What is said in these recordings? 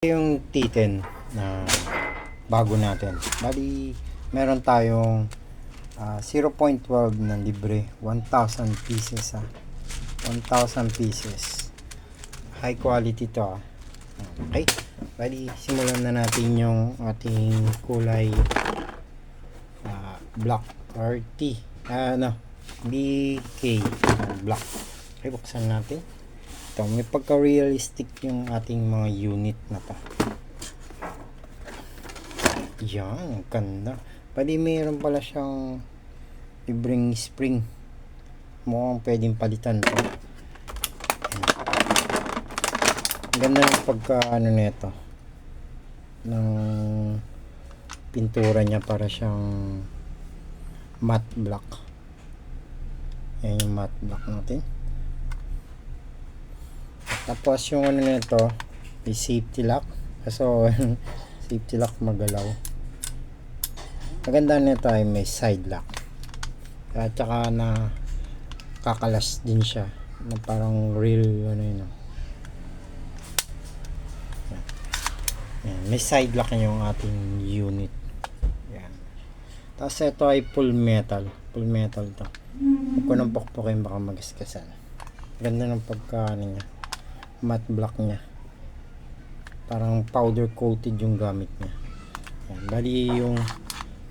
Yung T10 na bago natin. Bali, meron tayong 0.12 na libre. 1,000 pieces 1,000 pieces. High quality to Okay. Bali, simulan na natin yung ating kulay black or T. BK black. Okay, buksan natin. Ito, may pagka-realistic yung ating mga unit na to. Yan, ganda. Pwede mayroon pala siyang libreng spring. Mukhang pwedeng palitan to. Ganda ng pagka nito ng pintura niya, para siyang matte black. Yan yung matte black natin. Tapos yung nito may safety lock. So safety lock magalaw. Maganda nito ay may side lock. At saka na kakalas din siya na parang real yun. Yan, may side lock yung ating unit. Yan. Tapos ito ay full metal. Full metal to. Huwag ko nang pokpokin, baka magaskasan. Ganda ng pagka niya. Matte black niya. Parang powder coated yung gamit niya. Yan. Bali yung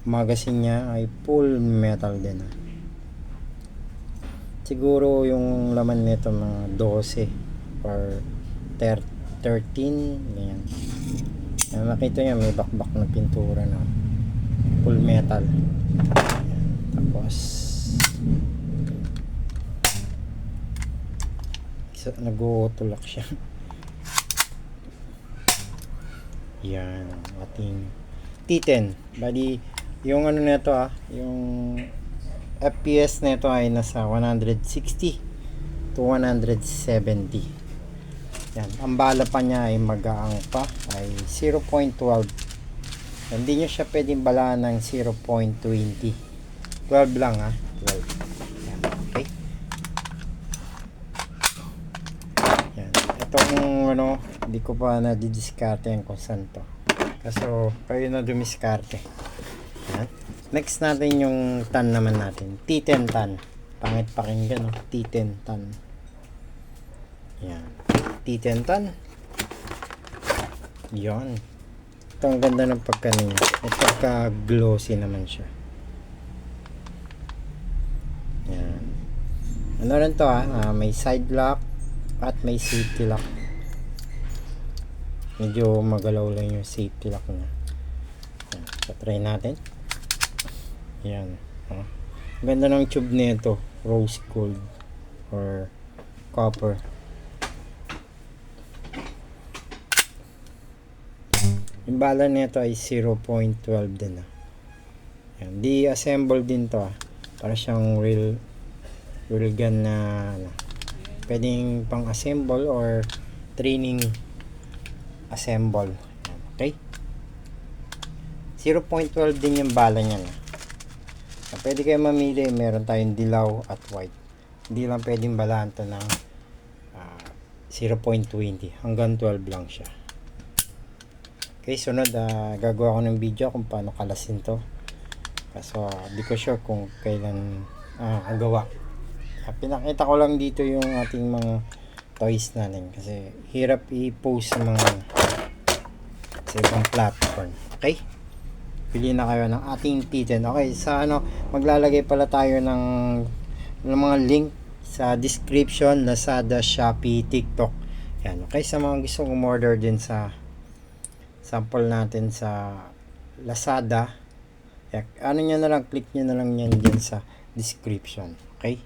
magazine niya ay full metal din. Siguro yung laman nito mga 12 or 13 ganyan. Yan, makita niyo may bakbak na pintura na full metal. Yan. Tapos nag-o-tulak siya. Yan, ating T10. Bali, yung nito yung FPS nito ay nasa 160 to 170. Yan, ang bala pa niya ay magaang pa ay 0.12. Hindi nyo siya pwedeng balaan ng 0.20. 12 lang 12. Yan, okay. Yan, itong hindi ko pa na-didiskarte yan kung saan to. Kaso kayo na dumiskarte. Yan. Next natin yung tan naman natin. T10 tan. Pangit pakinggan T10 tan. Yan. T10 tan. Yan. Ito ang ganda ng pagkanina. At pagka-glossy naman siya. Yan. Ano rin to may side lock at may safety lock. Medyo magalaw lang yung safety lock niya. Yan. So, try natin. Yan. Ganda ng tube nito. Rose gold or copper. Yung bala nito ay 0.12 din. Yan. Di-assemble din to para siyang real gun na pwedeng pang assemble or training assemble. Okay? 0.12 din yung bala niya pwede kayo mamili. Meron tayong dilaw at white. Hindi lang pwedeng balaan to ng 0.20 hanggang 12 lang siya. Okay, sunod gagawa ko ng video kung paano kalasin to. Kaso di ko sure kung kailan gawa. Pinakita ko lang dito yung ating mga toys natin kasi hirap i-post sa ibang platform. Okay? Pili na kayo ng ating T10. Okay, sa maglalagay pala tayo ng mga link sa description, Lazada, Shopee, TikTok. Yan. Okay, sa mga gustong umorder din sa sample natin sa Lazada, nyo na lang, click nyo na lang yan dyan sa description. Okay?